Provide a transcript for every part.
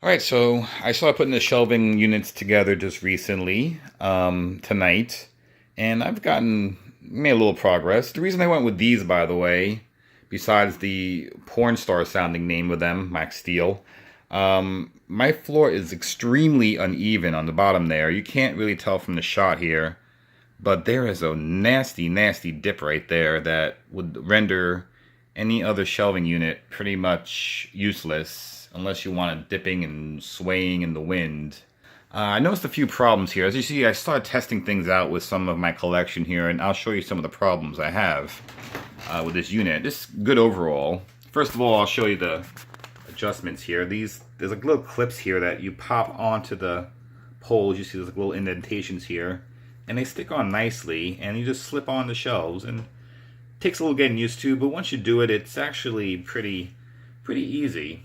Alright, so I started putting the shelving units together just recently, tonight, and I've made a little progress. The reason I went with these, by the way, besides the porn star sounding name of them, Maxsteel, my floor is extremely uneven on the bottom there. You can't really tell from the shot here, but there is a nasty, nasty dip right there that would render any other shelving unit pretty much useless unless you want it dipping and swaying in the wind. I noticed a few problems here. As you see, I started testing things out with some of my collection here, and I'll show you some of the problems I have with this unit. Just good overall. First of all, I'll show you the adjustments here. There's like little clips here that you pop onto the poles. You see there's like little indentations here, and they stick on nicely, and you just slip on the shelves, and it takes a little getting used to, but once you do it, it's actually pretty easy.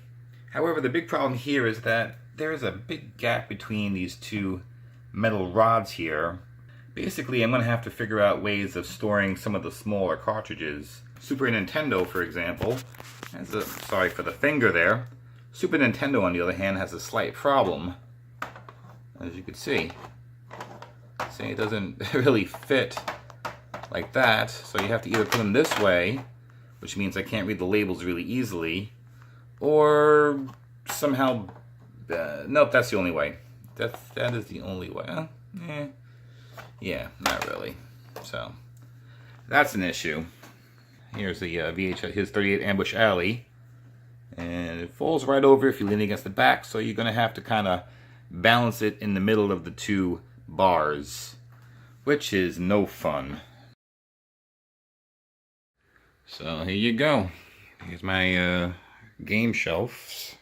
However, the big problem here is that there's a big gap between these two metal rods here. Basically, I'm going to have to figure out ways of storing some of the smaller cartridges. Super Nintendo, for example, sorry for the finger there. Super Nintendo, on the other hand, has a slight problem. As you can see. See, it doesn't really fit like that, so you have to either put them this way, which means I can't read the labels really easily, or somehow, nope, that's the only way. That is the only way. Yeah, not really. So, that's an issue. Here's the VHS, his 38 Ambush Alley, and it falls right over if you lean against the back, so you're going to have to kind of balance it in the middle of the two bars, which is no fun. So here you go. Here's my game shelves.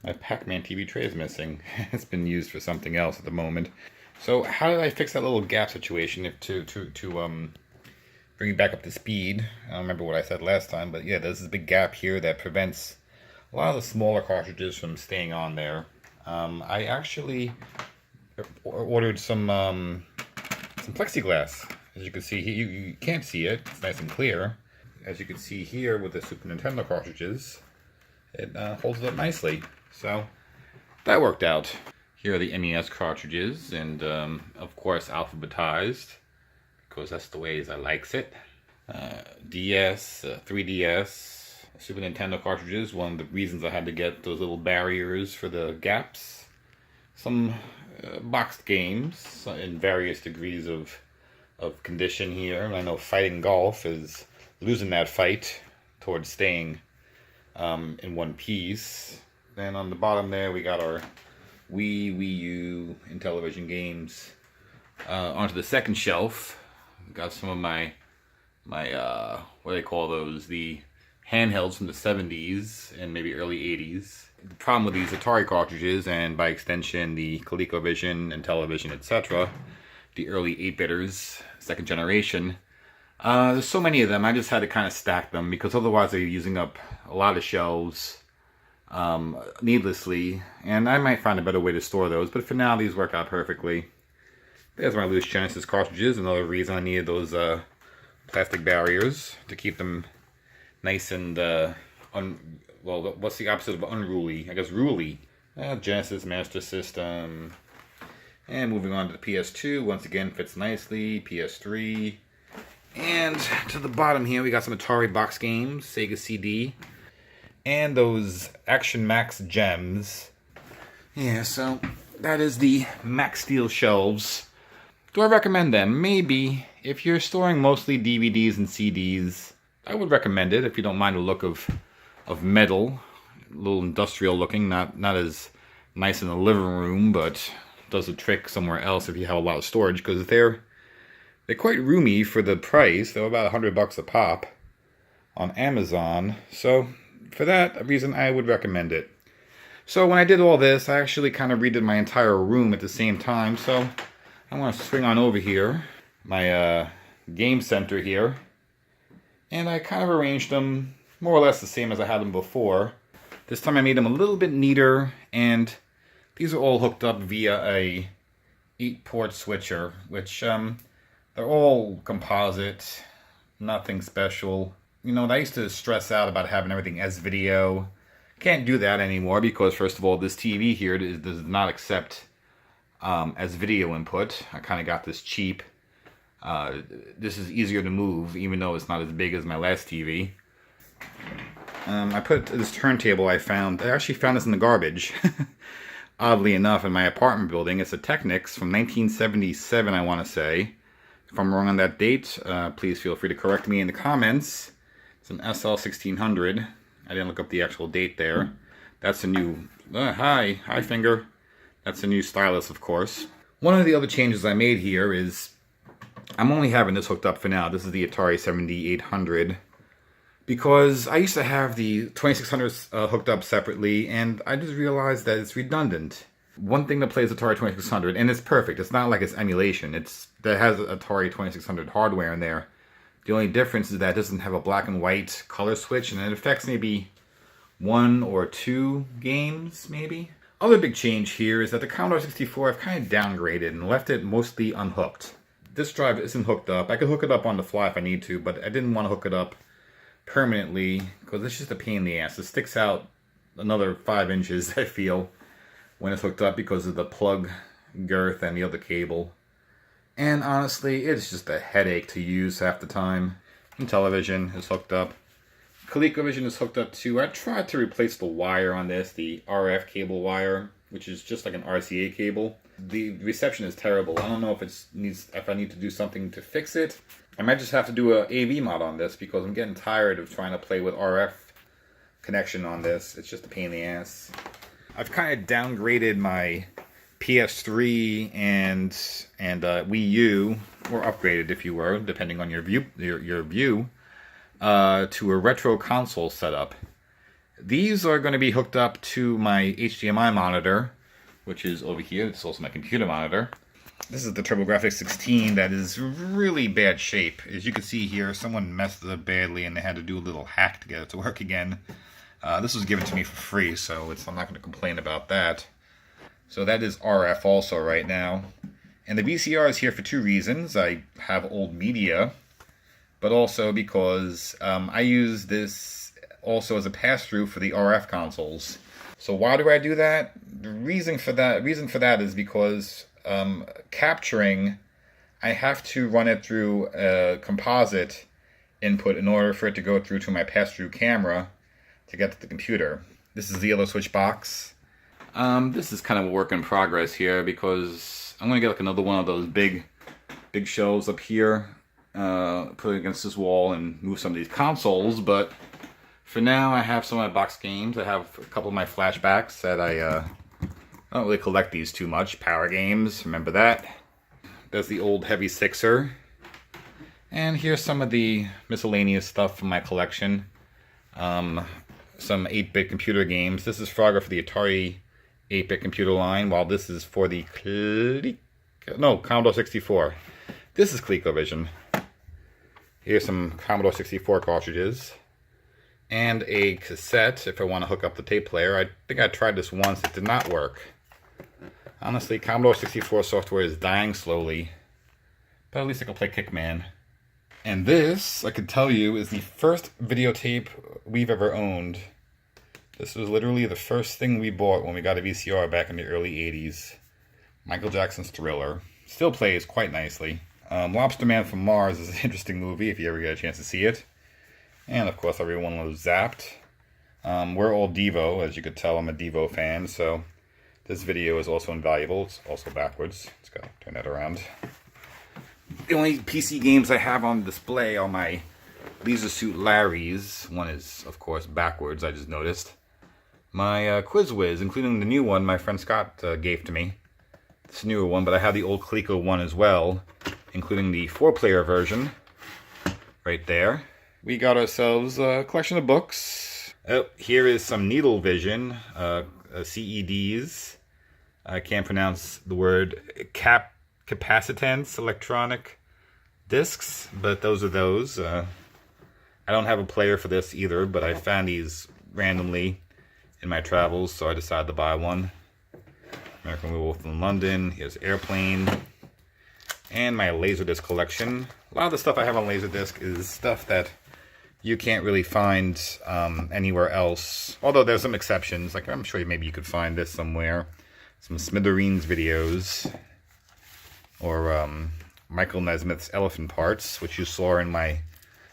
My Pac-Man TV tray is missing. It's been used for something else at the moment. So how did I fix that little gap situation to bring it back up to speed? I don't remember what I said last time, but yeah, there's this big gap here that prevents a lot of the smaller cartridges from staying on there. I actually ordered some plexiglass. As you can see, you can't see it. It's nice and clear. As you can see here with the Super Nintendo cartridges, it holds it up nicely. So that worked out. Here are the NES cartridges, and of course alphabetized, because that's the way I likes it. DS, 3DS, Super Nintendo cartridges. One of the reasons I had to get those little barriers for the gaps. Some boxed games in various degrees of condition here. I know Fighting Golf is losing that fight towards staying in one piece. Then on the bottom there we got our Wii U, and television games. Onto the second shelf, got some of my what do they call those? The handhelds from the 70s and maybe early 80s. The problem with these Atari cartridges, and by extension the ColecoVision and television, etc., the early 8-bitters, second generation, there's so many of them, I just had to kind of stack them, because otherwise they're using up a lot of shelves needlessly, and I might find a better way to store those, but for now these work out perfectly. There's my loose Genesis cartridges, another reason I needed those plastic barriers to keep them nice and, well, what's the opposite of unruly? I guess ruly. Genesis Master System. And moving on to the PS2, once again fits nicely. PS3. And to the bottom here, we got some Atari box games, Sega CD, and those Action Max gems. Yeah, so that is the Maxsteel shelves. Do I recommend them? Maybe. If you're storing mostly DVDs and CDs, I would recommend it if you don't mind the look of metal. A little industrial looking, not as nice in the living room, but does a trick somewhere else if you have a lot of storage, because they're quite roomy for the price. They're about $100 a pop on Amazon. So for that reason, I would recommend it. So when I did all this, I actually kind of redid my entire room at the same time. So I want to swing on over here, my game center here, and I kind of arranged them more or less the same as I had them before. This time I made them a little bit neater, and these are all hooked up via a 8-port switcher, which they're all composite, nothing special. You know, I used to stress out about having everything S-video, Can't do that anymore because, first of all, this TV here does not accept as video input. I kind of got this cheap. This is easier to move, even though it's not as big as my last TV. I put this turntable I actually found this in the garbage. Oddly enough, in my apartment building. It's a Technics from 1977, I want to say. If I'm wrong on that date, please feel free to correct me in the comments. It's an SL1600. I didn't look up the actual date there. That's a new... hi finger. That's a new stylus, of course. One of the other changes I made here is... I'm only having this hooked up for now. This is the Atari 7800. Because I used to have the 2600 hooked up separately, and I just realized that it's redundant. One thing that plays Atari 2600, and it's perfect. It's not like it's emulation. That has Atari 2600 hardware in there. The only difference is that it doesn't have a black and white color switch, and it affects maybe 1 or 2 games, maybe. Other big change here is that the Commodore 64 I've kind of downgraded and left it mostly unhooked. This drive isn't hooked up. I could hook it up on the fly if I need to, but I didn't want to hook it up permanently because it's just a pain in the ass. It sticks out another 5 inches, I feel, when it's hooked up because of the plug girth and the other cable. And honestly, it's just a headache to use half the time. And television is hooked up. ColecoVision is hooked up too. I tried to replace the wire on this, the RF cable wire, which is just like an RCA cable. The reception is terrible. I don't know if I need to do something to fix it. I might just have to do a AV mod on this because I'm getting tired of trying to play with RF connection on this. It's just a pain in the ass. I've kind of downgraded my PS3 and Wii U, or upgraded if you were, depending on your view, to a retro console setup. These are going to be hooked up to my HDMI monitor, which is over here. It's also my computer monitor. This is the TurboGrafx 16 that is really bad shape. As you can see here, someone messed it up badly and they had to do a little hack to get it to work again. This was given to me for free, so I'm not going to complain about that. So that is RF also right now. And the VCR is here for 2 reasons. I have old media, but also because I use this also as a pass-through for the RF consoles. So why do I do that? The reason for that is because capturing, I have to run it through a composite input in order for it to go through to my pass-through camera to get to the computer. This is the yellow switch box. This is kind of a work in progress here because I'm going to get like another one of those big shelves up here, put it against this wall and move some of these consoles, but for now I have some of my box games. I have a couple of my flashbacks that I don't really collect these too much. Power games, remember that? There's the old heavy sixer. And here's some of the miscellaneous stuff from my collection. Some 8-bit computer games. This is Frogger for the Atari 8-bit computer line, while this is for the Commodore 64. This is ColecoVision. Here's some Commodore 64 cartridges. And a cassette if I want to hook up the tape player. I think I tried this once. It did not work. Honestly, Commodore 64 software is dying slowly. But at least I can play Kickman. And this, I can tell you, is the first videotape we've ever owned. This was literally the first thing we bought when we got a VCR back in the early 80s. Michael Jackson's Thriller. Still plays quite nicely. Lobster Man from Mars is an interesting movie if you ever get a chance to see it. And of course everyone loves Zapped. We're all Devo, as you could tell I'm a Devo fan, so this video is also invaluable. It's also backwards. Just gotta turn that around. The only PC games I have on display are my Leisure Suit Larrys. One is, of course, backwards, I just noticed. My Quiz Whiz, including the new one my friend Scott gave to me. It's a newer one, but I have the old Coleco one as well, including the 4-player version. Right there. We got ourselves a collection of books. Oh, here is some Needle Vision, CEDs. I can't pronounce the word capacitance electronic discs, but those are those. I don't have a player for this either, but I found these randomly in my travels, so I decided to buy one. American Werewolf in London. Here's Airplane. And my Laserdisc collection. A lot of the stuff I have on Laserdisc is stuff that you can't really find anywhere else. Although there's some exceptions. Like I'm sure maybe you could find this somewhere. Some Smithereens videos. Or Michael Nesmith's Elephant Parts, which you saw in my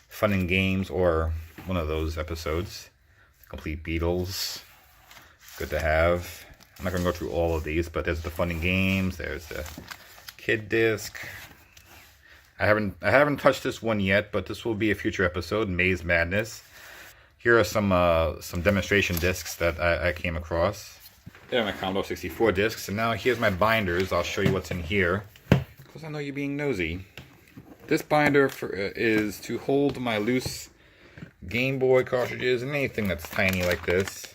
Fun and Games or one of those episodes. Complete Beatles. Good to have. I'm not going to go through all of these, but there's the Fun and Games. There's the Kid Disc. I haven't touched this one yet, but this will be a future episode, Maze Madness. Here are some demonstration discs that I came across. There are my Commodore 64 discs, and now here's my binders. I'll show you what's in here, because I know you're being nosy. This binder is to hold my loose Game Boy cartridges and anything that's tiny like this.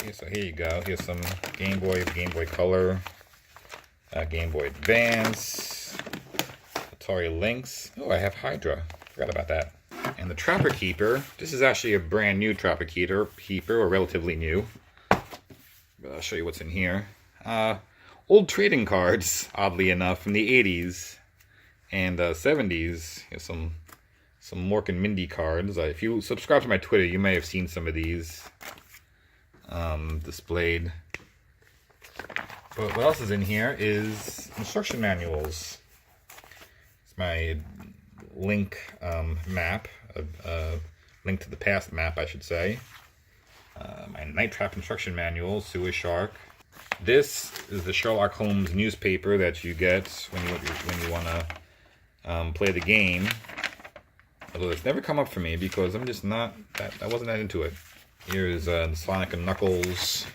See, so here you go. Here's some Game Boy Color, Game Boy Advance, Atari Lynx. Oh, I have Hydra. Forgot about that. And the Trapper Keeper. This is actually a brand new Trapper Keeper, or relatively new. But I'll show you what's in here. Old trading cards, oddly enough, from the 80s and 70s. Here's some Mork and Mindy cards. If you subscribe to my Twitter, you may have seen some of these displayed. But what else is in here is instruction manuals. It's my Link map, Link to the Past map, I should say. My Night Trap instruction manual, Sewer Shark. This is the Sherlock Holmes newspaper that you get when you want to play the game. Although it's never come up for me because I'm just not I wasn't that into it. Here's Sonic and Knuckles.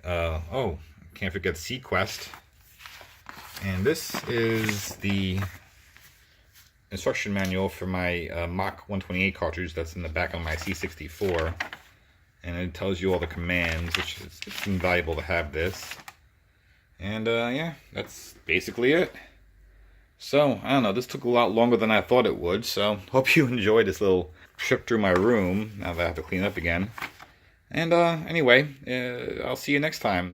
Oh, can't forget Sequest. And this is the instruction manual for my Mach 128 cartridge that's in the back of my C64. And it tells you all the commands, which is it's invaluable to have this. And yeah, that's basically it. So, I don't know, this took a lot longer than I thought it would, so hope you enjoyed this little trip through my room, now that I have to clean up again. And anyway, I'll see you next time.